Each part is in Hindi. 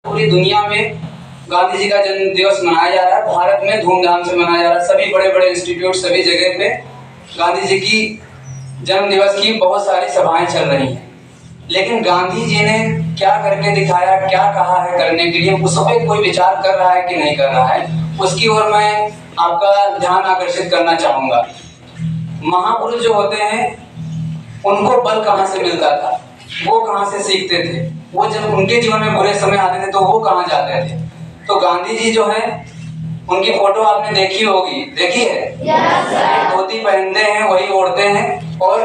पूरी दुनिया में गांधी जी का जन्म दिवस मनाया जा रहा है। भारत में धूमधाम से मनाया जा रहा है। सभी बड़े बड़े इंस्टीट्यूट, सभी जगह पे गांधी जी की जन्म दिवस की बहुत सारी सभाएं चल रही हैं। लेकिन गांधी जी ने क्या करके दिखाया, क्या कहा है करने के लिए, उस पर कोई विचार कर रहा है कि नहीं कर रहा है, उसकी ओर मैं आपका ध्यान आकर्षित करना चाहूंगा। महापुरुष जो होते हैं उनको बल कहाँ से मिलता था, वो कहाँ से सीखते थे, वो जब उनके जीवन में बुरे समय आते थे तो वो कहाँ जाते थे। तो गांधी जी जो है उनकी फोटो आपने देखी होगी, देखी है? yes, धोती पहनते हैं, वही ओढ़ते हैं और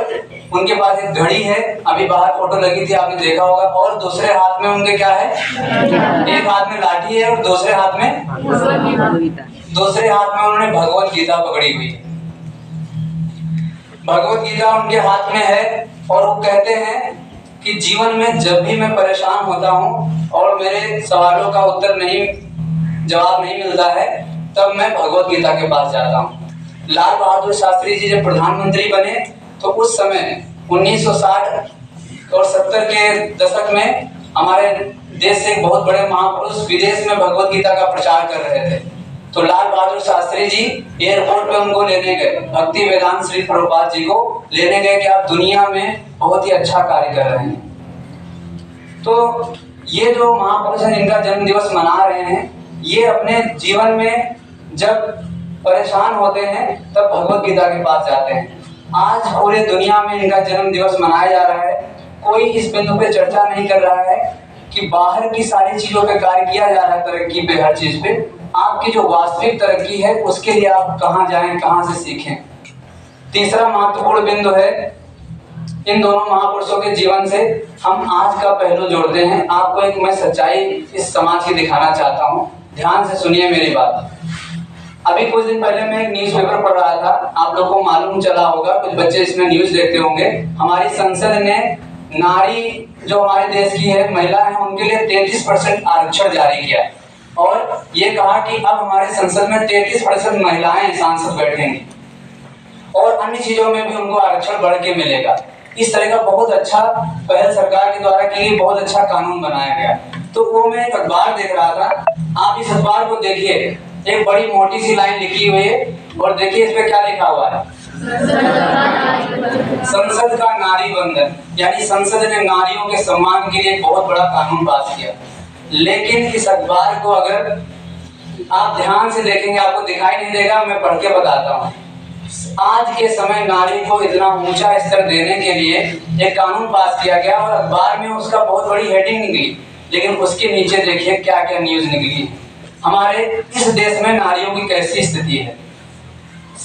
उनके पास एक घड़ी है, अभी बाहर फोटो लगी थी आपने देखा होगा, और दूसरे हाथ में उनके क्या है? एक हाथ में लाठी है और दूसरे हाथ में उन्होंने भगवत गीता पकड़ी हुई है। भगवत गीता उनके हाथ में है और वो कहते हैं कि जीवन में जब भी मैं परेशान होता हूँ और मेरे सवालों का जवाब नहीं मिलता है, तब मैं भगवत गीता के पास जाता हूँ। लाल बहादुर शास्त्री जी जब प्रधानमंत्री बने तो उस समय 1960 और 70 के दशक में हमारे देश से बहुत बड़े महापुरुष विदेश में भगवत गीता का प्रचार कर रहे थे। तो लाल बहादुर शास्त्री जी एयरपोर्ट पे उनको लेने गए, भक्ति वेदांत श्री प्रभुपाद जी को लेने गए कि आप दुनिया में बहुत ही अच्छा कार्य कर रहे हैं। तो ये जो महापुरुष हैं जिनका जन्म दिवस मना रहे हैं, ये अपने जीवन में जब परेशान होते हैं तब भगवत गीता के पास जाते हैं। आज पूरे दुनिया में इनका जन्म दिवस मनाया जा रहा है। कोई इस बिंदु पे चर्चा नहीं कर रहा है कि बाहर की सारी चीजों पे कार्य किया जा रहा है, तरक्की पे, हर चीज पे। आपकी जो वास्तविक तरक्की है उसके लिए आप कहाँ जाएं, कहाँ से सीखें। तीसरा महत्वपूर्ण बिंदु है, इन दोनों महापुरुषों के जीवन से हम आज का पहलू जोड़ते हैं। आपको एक मैं सच्चाई इस समाज की दिखाना चाहता हूँ, ध्यान से सुनिए मेरी बात। अभी कुछ दिन पहले मैं एक न्यूज़पेपर पढ़ रहा था, आप लोगों को मालूम चला होगा, कुछ बच्चे इसमें न्यूज देखते होंगे। हमारी संसद ने नारी जो हमारे देश की है, महिला है, उनके लिए 33% आरक्षण जारी किया और ये कहा कि अब हमारे संसद में 33% महिलाएं सांसद बैठेंगी और अन्य चीजों में भी उनको आरक्षण बढ़ के मिलेगा। इस तरह का बहुत अच्छा पहल सरकार के द्वारा की गई, बहुत अच्छा कानून बनाया गया। तो वो मैं एक अखबार देख रहा था, आप इस अखबार को देखिए, एक बड़ी मोटी सी लाइन लिखी हुई है और देखिए इस पे क्या लिखा हुआ है, संसद का नारी वंदन, यानी संसद ने नारियों के सम्मान के लिए बहुत बड़ा कानून पास किया। लेकिन इस अखबार को अगर आप ध्यान से देखेंगे आपको दिखाई नहीं देगा, मैं पढ़ के बताता हूँ। आज के समय नारी को इतना ऊंचा स्तर देने के लिए एक कानून पास किया गया और अखबार में उसका बहुत बड़ी हेडिंग निकली, लेकिन उसके नीचे देखिए क्या क्या न्यूज निकली। हमारे इस देश में नारियों की कैसी स्थिति है।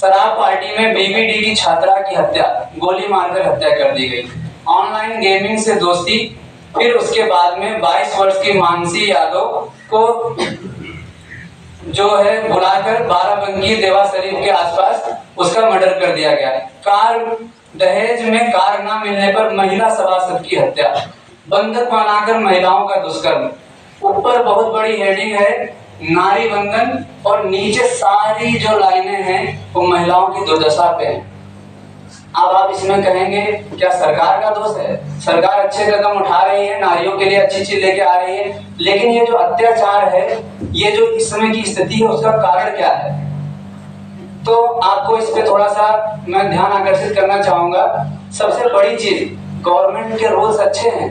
शराब पार्टी में बीबीडी की छात्रा की हत्या, गोली मारकर हत्या कर दी गई। ऑनलाइन गेमिंग से दोस्ती, फिर उसके बाद में 22 वर्ष की मानसी यादव को जो है बुलाकर बाराबंकी देवा शरीफ के आसपास उसका मर्डर कर दिया गया। दहेज में कार न मिलने पर महिला सभासद की हत्या, बंधक बनाकर महिलाओं का दुष्कर्म। ऊपर बहुत बड़ी हेडिंग है नारी वंदन और नीचे सारी जो लाइनें हैं वो महिलाओं की दुर्दशा पे है। अब आप इसमें कहेंगे क्या सरकार का दोष है? सरकार अच्छे कदम उठा रही है, नारियों के लिए अच्छी चीज लेके आ रही है, लेकिन ये जो अत्याचार है, ये जो इस समय की स्थिति है, उसका कारण क्या है? तो आपको इस पे थोड़ा सा मैं ध्यान आकर्षित करना चाहूंगा। सबसे बड़ी चीज, गवर्नमेंट के रूल्स अच्छे हैं।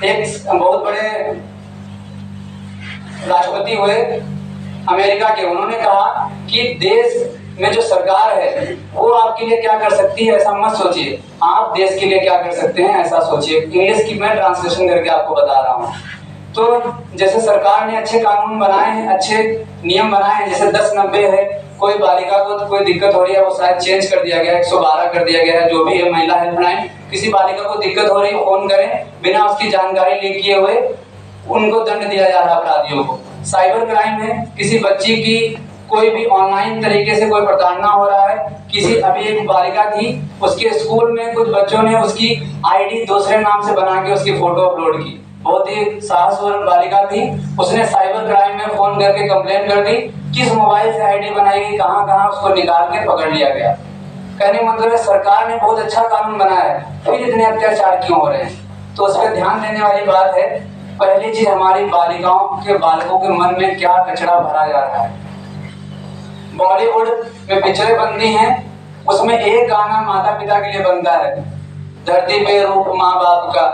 एक बहुत बड़े राष्ट्रपति हुए अमेरिका के, उन्होंने कहा कि देश में जो सरकार है वो आपके लिए क्या कर सकती है ऐसा मत सोचिए, आप देश के लिए क्या कर सकते हैं ऐसा सोचिए। इंग्लिश की मैं ट्रांसलेशन करके आपको बता रहा हूँ। तो जैसे सरकार ने अच्छे कानून बनाए हैं, अच्छे नियम बनाए हैं, जैसे 1090 है, कोई बालिका को तो कोई दिक्कत हो रही है वो शायद चेंज कर दिया गया है, 112 कर दिया गया है, जो भी है महिला हेल्पलाइन। किसी बालिका को दिक्कत हो रही है फोन करें, बिना उसकी जानकारी ले किए हुए उनको दंड दिया जा रहा है अपराधियों को। साइबर क्राइम है, किसी बच्ची की कोई भी ऑनलाइन तरीके से कोई प्रताड़ना हो रहा है, किसी अभी एक बालिका थी, उसके स्कूल में कुछ बच्चों ने उसकी आईडी दूसरे नाम से बना के उसकी फोटो अपलोड की, बहुत ही साहसपूर्ण बालिका थी, उसने साइबर क्राइम में फोन करके कंप्लेन कर दी, किस मोबाइल से आईडी बनाई गई, कहां कहां उसको निकाल के पकड़ लिया गया। कहने मतलब है सरकार ने बहुत अच्छा कानून बनाया है, फिर इतने अत्याचार क्यों हो रहे हैं? तो उस पर ध्यान देने वाली बात है। पहली चीज हमारी बालिकाओं के बालकों के मन में क्या कचरा भरा जा रहा है। बॉलीवुड में पिक्चरें बनती हैं, उसमें एक गाना माता पिता के लिए बनता है, धरती पे रूप माँ बाप का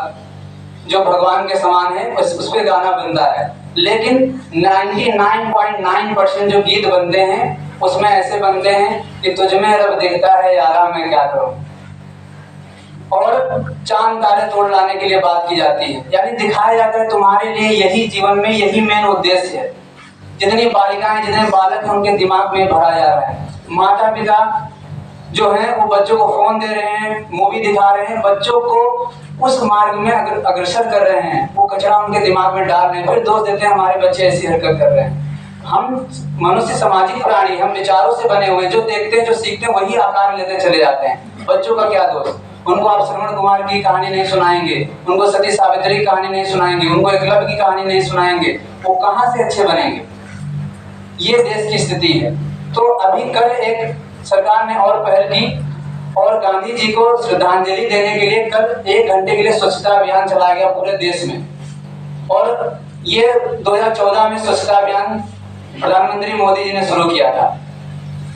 जो भगवान के समान है, उस पे गाना बनता है। लेकिन 99.9% जो गीत बनते हैं उसमें ऐसे बनते हैं कि तुझमें रब दिखता है यारा मैं क्या करूं, और चांद तारे तोड़ लाने के लिए बात की जाती है। यानी दिखाया जाता है तुम्हारे लिए यही जीवन में यही मेन उद्देश्य है। जितनी बालिकाएं जितने बालक हैं उनके दिमाग में भरा जा रहा है। माता पिता जो हैं वो बच्चों को फोन दे रहे हैं, मूवी दिखा रहे हैं, बच्चों को उस मार्ग में अग्रसर कर रहे हैं, वो कचरा उनके दिमाग में डाल रहे हैं, फिर दोष देते हैं हमारे बच्चे ऐसी हरकत कर रहे हैं। हम मनुष्य सामाजिक प्राणी, हम विचारों से बने हुए, जो देखते हैं जो सीखते हैं वही आकार लेते चले जाते हैं। बच्चों का क्या दोष? उनको आप श्रवण कुमार की कहानी नहीं सुनाएंगे, उनको सती सावित्री की कहानी नहीं सुनाएंगे, उनको एकलव्य की कहानी नहीं सुनाएंगे, वो कहाँ से अच्छे बनेंगे? ये देश की स्थिति है। तो अभी कल एक सरकार ने और पहल की और गांधी जी को श्रद्धांजलि देने के लिए कल 1 घंटे के लिए स्वच्छता अभियान चलाया गया पूरे देश में। और ये 2014 में स्वच्छता अभियान प्रधानमंत्री मोदी जी ने शुरू किया था।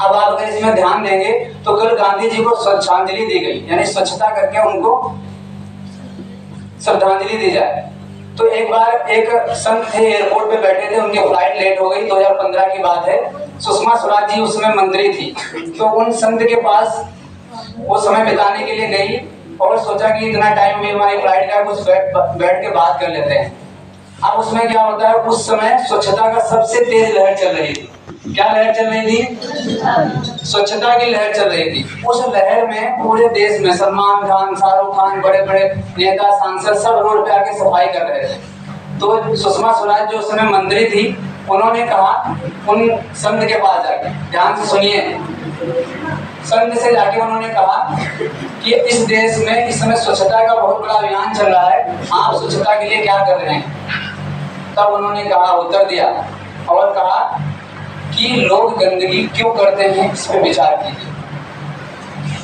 अब आप अगर इसमें ध्यान देंगे तो कल गांधी जी को स्वच्छांजलि दी गई, यानी स्वच्छता करके उनको श्रद्धांजलि दी जाए। तो एक बार एक संत थे, एयरपोर्ट पे बैठे थे, उनकी फ्लाइट लेट हो गई, 2015 की बात है। सुषमा स्वराज जी उसमें मंत्री थी, तो उन संत के पास वो समय बिताने के लिए गई और सोचा कि इतना टाइम भी हमारी फ्लाइट का, कुछ बैठ के बात कर लेते हैं। अब उसमें क्या होता है, उस समय स्वच्छता का सबसे तेज लहर चल रही थी। क्या लहर चल रही थी? स्वच्छता की लहर चल रही थी। उस लहर में पूरे देश में सलमान खान, शाहरुख खान, बड़े बड़े नेता, सांसद सब रोड पे आके सफाई कर रहे थे। तो सुषमा स्वराज जो उस समय मंत्री थी, उन्होंने कहा उन संत के पास जाके, ध्यान से सुनिए, संत से जाके उन्होंने कहा कि इस देश में इस समय स्वच्छता का बहुत बड़ा अभियान चल रहा है, आप स्वच्छता के लिए क्या कर रहे हैं? तब उन्होंने कहा, उत्तर दिया और कहा कि लोग गंदगी क्यों करते हैं इस पे विचार कीजिए,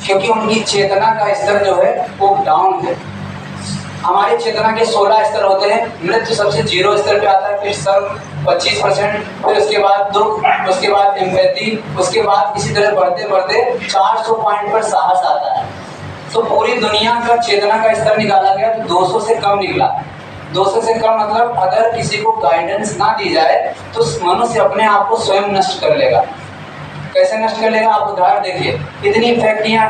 क्योंकि उनकी चेतना का स्तर जो है वो डाउन है। हमारी चेतना के 16 स्तर होते हैं, मृत्यु सबसे 0 स्तर पे आता है, फिर सर्व 25%, फिर उसके बाद दुख, उसके बाद एम्पैथी, उसके बाद इसी तरह बढ़ते बढ़ते 400 पॉइंट पर साहस आता है। तो पूरी दुनिया का चेतना का स्तर निकाला गया तो 200 से कम निकला। 200 से कम मतलब अगर किसी को गाइडेंस ना दी जाए तो मनुष्य अपने आप को स्वयं नष्ट कर लेगा। कैसे नष्ट कर लेगा? आप उदाहरण देखिए, इतनी फैक्ट्रियां,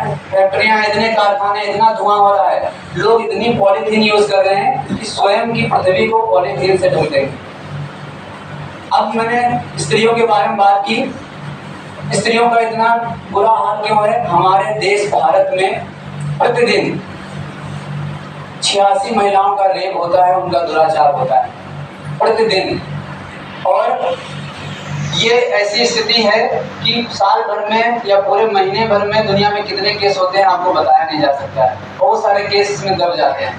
इतने कारखाने, इतना धुआं हो रहा है, लोग इतनी पॉलीथीन यूज कर रहे हैं कि स्वयं की पृथ्वी को पॉलीथीन से ढक देंगे। अब मैंने स्त्रियों के बारे में बात की, स्त्रियों का इतना बुरा हाल क्यों है? हमारे देश भारत में प्रतिदिन 86 महिलाओं का रेप होता है, उनका दुराचार होता है प्रतिदिन। और ये ऐसी स्थिति है कि साल भर में या पूरे महीने भर में दुनिया में कितने केस होते हैं आपको बताया नहीं जा सकता है, बहुत सारे केस इसमें दब जाते हैं।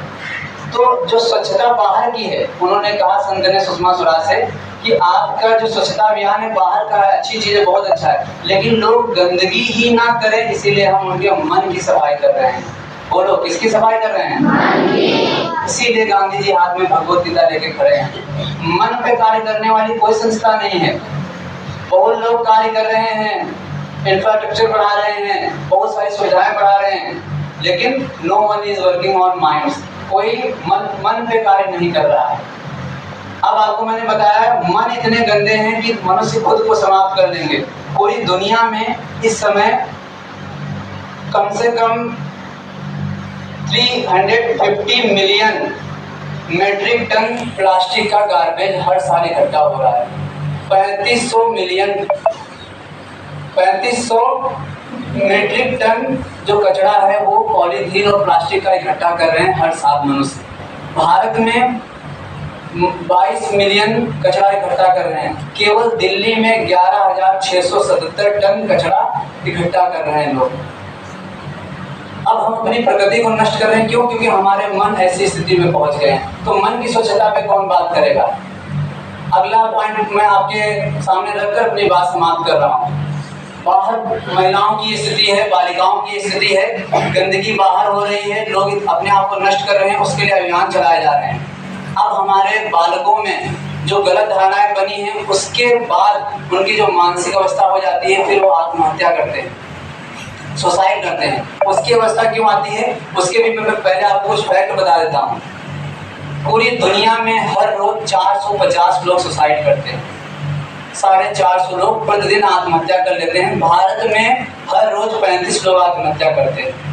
तो जो स्वच्छता बाहर की है, उन्होंने कहा संत ने सुषमा स्वराज से कि आपका जो स्वच्छता अभियान है बाहर का है, अच्छी चीज है, बहुत अच्छा है, लेकिन लोग गंदगी ही ना करें, इसीलिए हम उनके मन की सफाई कर रहे हैं। बोलो, किसकी सफाई कर रहे हैं? इसीलिए गांधी जी हाथ में भगवत गीता लेके खड़े हैं। मन पे कार्य करने वाली कोई संस्था नहीं है। बहुत लोग कार्य कर रहे हैं, इंफ्रास्ट्रक्चर बढ़ा रहे हैं, बहुत सारी सुविधाएं बढ़ा रहे हैं, लेकिन no one is working on minds. कोई मन पे कार्य नहीं कर रहा है। अब आपको मैंने बताया, मन इतने गंदे हैं कि मनुष्य खुद को समाप्त कर देंगे। पूरी दुनिया में इस समय कम से कम 350 मिलियन मेट्रिक टन प्लास्टिक का गार्बेज हर साल इकट्ठा हो रहा है। 3500 मेट्रिक टन जो कचरा है वो पॉलीथीन और प्लास्टिक का इकट्ठा कर रहे हैं हर साल मनुष्य। भारत में 22 मिलियन कचरा इकट्ठा कर रहे हैं। केवल दिल्ली में 11,677 टन कचरा इकट्ठा कर रहे हैं लोग। अब हम अपनी प्रकृति को नष्ट कर रहे हैं। क्यों? क्योंकि हमारे मन ऐसी स्थिति में पहुंच गए हैं। तो मन की स्वच्छता पे कौन बात करेगा? अगला पॉइंट मैं आपके सामने रखकर अपनी बात समाप्त कर रहा हूँ। बाहर महिलाओं की स्थिति है, बालिकाओं की स्थिति है, गंदगी बाहर हो रही है, लोग अपने आप को नष्ट कर रहे हैं, उसके लिए अभियान चलाए जा रहे हैं। अब हमारे बालकों में जो गलत धारणाएं बनी हैं उसके बाद उनकी जो मानसिक अवस्था हो जाती है, फिर वो आत्महत्या करते हैं, सुसाइड करते हैं। उसकी अवस्था क्यों आती है उसके भी मैं पहले आपको कुछ फैक्ट बता देता हूँ। पूरी दुनिया में हर रोज 450 लोग सुसाइड करते हैं, 450 लोग प्रतिदिन आत्महत्या कर लेते हैं। भारत में हर रोज 35 लोग आत्महत्या करते हैं।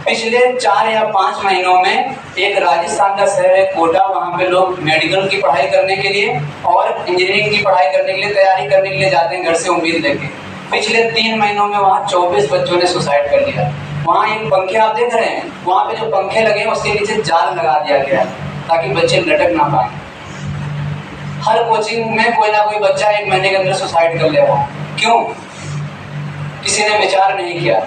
पिछले 4 या 5 महीनों में एक राजस्थान का शहर है कोटा, वहाँ पे लोग मेडिकल की पढ़ाई करने के लिए और इंजीनियरिंग की पढ़ाई करने के लिए, तैयारी करने के लिए जाते हैं घर से उम्मीद लेके। पिछले 3 महीनों में वहाँ 24 बच्चों ने सुसाइड कर लिया। वहाँ एक पंखे आप देख रहे हैं, वहाँ पे जो पंखे लगे हैं उसके नीचे जाल लगा दिया गया है ताकि बच्चे लटक ना पाए। हर कोचिंग में कोई ना कोई बच्चा 1 महीने के अंदर सुसाइड कर ले रहा है। क्यों? किसी ने विचार नहीं किया।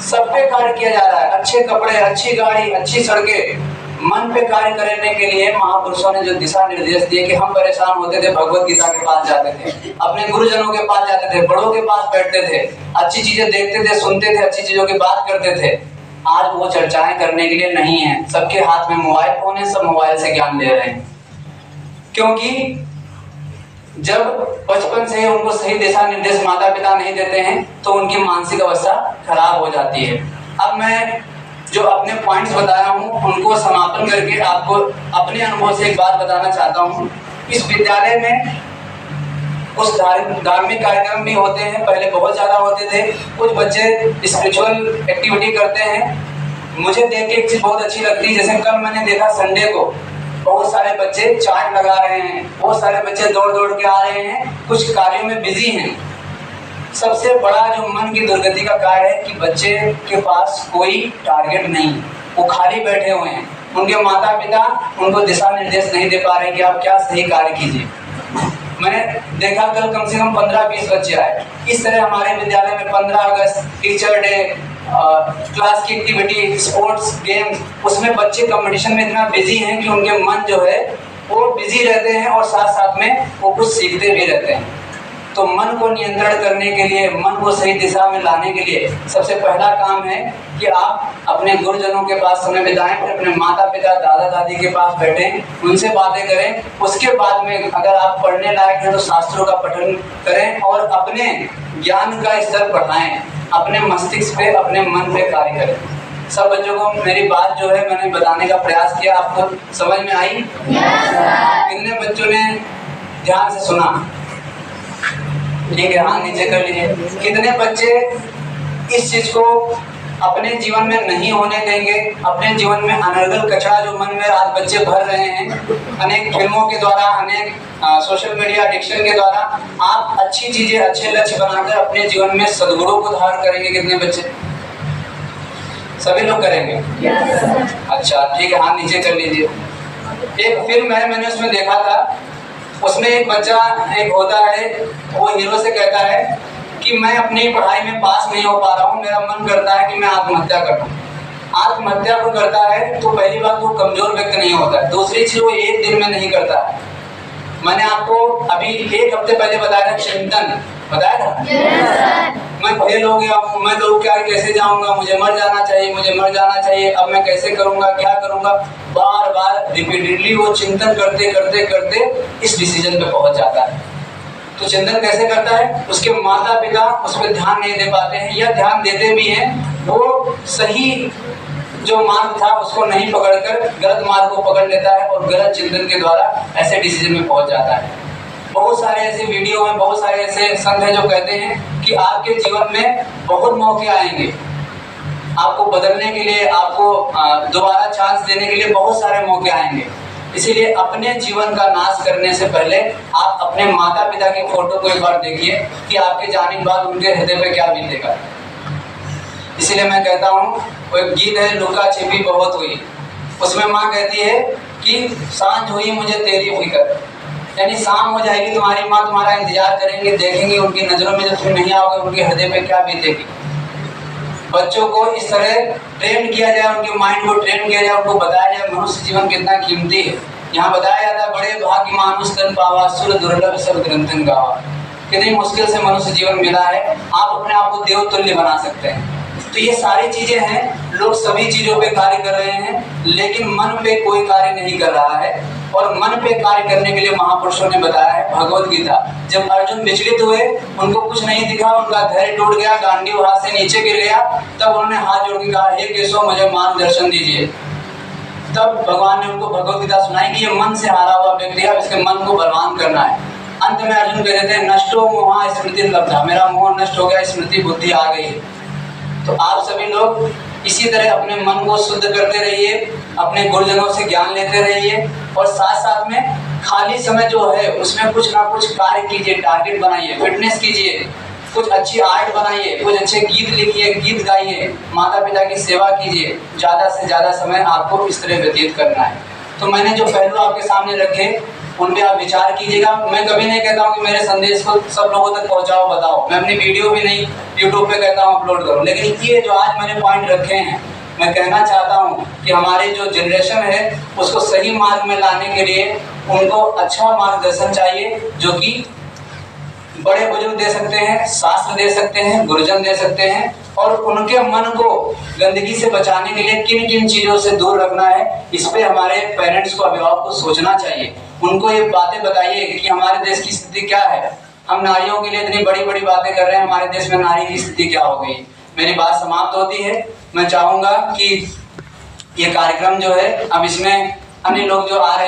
सब पे कार्य किया जा रहा है, अच्छे कपड़े, अच्छी गाड़ी, अच्छी सड़कें। मन पे कार्य करने के लिए महापुरुषों ने जो दिशा निर्देश दिए कि हम परेशान होते थे, भगवत गीता के पास जाते थे, अपने गुरुजनों के पास जाते थे, बड़ों के पास बैठते थे, अच्छी चीजें देखते थे, सुनते थे, अच्छी चीजों की बात करते थे। आज वो चर्चाएं करने के लिए नहीं है। सबके हाथ में मोबाइल फोन है, सब मोबाइल से ज्ञान ले रहे हैं। क्योंकि जब बचपन से उनको सही दिशा निर्देश माता पिता नहीं देते हैं तो उनकी मानसिक अवस्था खराब हो जाती है। अब मैं जो अपने पॉइंट्स बताया हूँ उनको समापन करके आपको अपने अनुभव से एक बात बताना चाहता हूँ। इस विद्यालय में कुछ धार्मिक कार्यक्रम भी होते हैं, पहले बहुत ज़्यादा होते थे। कुछ बच्चे स्पिरिचुअल एक्टिविटी करते हैं। मुझे देख के एक चीज़ बहुत अच्छी लगती है, जैसे कल मैंने देखा संडे को बहुत सारे बच्चे चार्ट लगा रहे हैं, बहुत सारे बच्चे दौड़ दौड़ के आ रहे हैं, कुछ कार्यों में बिजी हैं। सबसे बड़ा जो मन की दुर्गति का कार्य है कि बच्चे के पास कोई टारगेट नहीं, वो खाली बैठे हुए हैं। उनके माता पिता उनको दिशा निर्देश नहीं दे पा रहे कि आप क्या सही कार्य कीजिए। मैंने देखा कल कम से कम 15-20 बच्चे आए। इस तरह हमारे विद्यालय में 15 अगस्त, टीचर डे, क्लास की एक्टिविटी, स्पोर्ट्स, गेम्स, उसमें बच्चे कंपटीशन में इतना बिजी हैं कि उनके मन जो है वो बिजी रहते हैं और साथ साथ में वो कुछ सीखते भी रहते हैं। तो मन को नियंत्रण करने के लिए, मन को सही दिशा में लाने के लिए सबसे पहला काम है कि आप अपने गुरुजनों के पास समय बिताएं, फिर अपने माता पिता, दादा दादी के पास बैठें, उनसे बातें करें। उसके बाद में अगर आप पढ़ने लायक हैं तो शास्त्रों का पठन करें और अपने ज्ञान का स्तर बढ़ाएं, अपने मस्तिष्क पे, अपने मन पे कार्य करें। सब बच्चों को मेरी बात जो है मैंने बताने का प्रयास किया, आपको समझ में आई? कितने बच्चों ने ध्यान से सुना? ठीक है, हाँ नीचे कर लीजिए। कितने बच्चे इस चीज को अपने जीवन में नहीं होने देंगे? अपने जीवन में अनर्गल कचरा जो मन में आज बच्चे भर रहे हैं, अनेक फिल्मों के द्वारा, अनेक सोशल मीडिया एडिक्शन के द्वारा, आप अच्छी चीजें, अच्छे लक्ष्य बनाकर अपने जीवन में सद्गुणों को धारण करेंगे। कितने बच्चे? सभी लोग करेंगे? अच्छा ठीक है, हाँ नीचे कर लीजिए। एक फिल्म है, मैंने उसमें देखा था, उसमें एक बच्चा एक होता है, वो हीरो से कहता है कि मैं अपनी पढ़ाई में पास नहीं हो पा रहा हूँ, मेरा मन करता है कि मैं आत्महत्या कर दूँ। आत्महत्या को करता है तो पहली बात वो कमजोर व्यक्ति नहीं होता है, दूसरी चीज वो एक दिन में नहीं करता है। मैंने आपको अभी 1 हफ्ते पहले बताया था, चिंतन बताया था। मैं फेल हो गया हूँ, मैं लोग क्या कैसे जाऊंगा, मुझे मर जाना चाहिए, मुझे मर जाना चाहिए, अब मैं कैसे करूंगा, क्या करूंगा। बार बार रिपीटेडली वो चिंतन करते करते करते इस डिसीजन पे पहुंच जाता है। तो चिंतन कैसे करता है? उसके माता पिता उस पर ध्यान नहीं दे पाते हैं, या ध्यान देते भी हैं, वो सही जो मार्ग था उसको नहीं पकड़कर गलत मार्ग को पकड़ लेता है और गलत चिंतन के द्वारा ऐसे डिसीजन में पहुंच जाता है। बहुत सारे ऐसे वीडियो हैं, बहुत सारे ऐसे संत हैं जो कहते हैं कि आपके जीवन में बहुत मौके आएंगे, आपको बदलने के लिए, आपको दोबारा चांस देने के लिए बहुत सारे मौके आएंगे। इसीलिए अपने जीवन का नाश करने से पहले आप अपने माता पिता की फोटो को एक बार देखिए कि आपके जाने के बाद उनके हृदय पे क्या बीतेगा। इसीलिए मैं कहता हूँ, वो एक गीत है, लुका छिपी बहुत हुई, उसमें माँ कहती है कि सांझ हुई मुझे तेरी फिक्र, यानी शाम हो जाएगी, तुम्हारी माँ तुम्हारा इंतजार करेंगे, देखेंगे उनकी नजरों में जब तुम नहीं आओगे उनके हृदय पे क्या बीतेगी। बच्चों को इस तरह ट्रेन किया जाए, उनके माइंड को ट्रेन किया जाए, उनको बताया जाए मनुष्य जीवन कितना कीमती है। यहाँ बताया जाता है, बड़े भाग्य मानुष तन पावा, सुर दुर्लभ सब ग्रंथन गावा। कितनी मुश्किल से मनुष्य जीवन मिला है, आप अपने आप को देव तुल्य बना सकते हैं। तो ये सारी चीजें हैं, लोग सभी चीजों पे कार्य कर रहे हैं लेकिन मन पे कोई कार्य नहीं कर रहा है। और मन पे कार्य करने के लिए महापुरुषों ने बताया है भगवत गीता। जब अर्जुन विचलित हुए, उनको कुछ नहीं दिखा, उनका धैर्य टूट गया, गांडीव हाथ से नीचे गिर गया, तब उन्होंने हाथ जोड़ के कहा, हे केशव मुझे मार्गदर्शन दीजिए। तब भगवान ने उनको भगवत गीता सुनाई कि ये मन से हारा हुआ व्यक्ति है, इसके मन को बलवान करना है। अंत में अर्जुन कह देते हैं, नष्टो मोहा स्मृति लब्धा, मेरा मोह नष्ट हो गया, स्मृति बुद्धि आ गई। तो आप सभी लोग इसी तरह अपने मन को शुद्ध करते रहिए, अपने गुरुजनों से ज्ञान लेते रहिए, और साथ साथ में खाली समय जो है उसमें कुछ ना कुछ कार्य कीजिए, टारगेट बनाइए, फिटनेस कीजिए, कुछ अच्छी आर्ट बनाइए, कुछ अच्छे गीत लिखिए, गीत गाइए, माता पिता की सेवा कीजिए। ज़्यादा से ज़्यादा समय आपको इस तरह व्यतीत करना है। तो मैंने जो पहलू आपके सामने रखे उन पे आप विचार कीजिएगा। मैं कभी नहीं कहता हूँ कि मेरे संदेश को सब लोगों तक पहुँचाओ, बताओ। मैं अपनी वीडियो भी नहीं यूट्यूब पे कहता हूँ अपलोड करो, लेकिन ये जो आज मैंने पॉइंट रखे हैं, मैं कहना चाहता हूँ कि हमारी जो जनरेशन है उसको सही मार्ग में लाने के लिए उनको अच्छा मार्गदर्शन चाहिए, जो कि बड़े बुजुर्ग दे सकते हैं, शास्त्र दे सकते हैं, गुरुजन दे सकते हैं, और उनके मन को गंदगी से बचाने के लिए किन किन चीज़ों से दूर रखना है, इस पे हमारे पेरेंट्स को, अभिभावक को सोचना चाहिए। उनको ये बातें बताइए कि हमारे देश की स्थिति क्या है। हम नारियों के लिए इतनी बड़ी बड़ी बातें कर रहे हैं, हमारे देश में नारी की स्थिति क्या हो गई। मेरी बात समाप्त होती है। मैं चाहूँगा कि ये कार्यक्रम जो है, अब इसमें अन्य लोग जो आ रहे हैं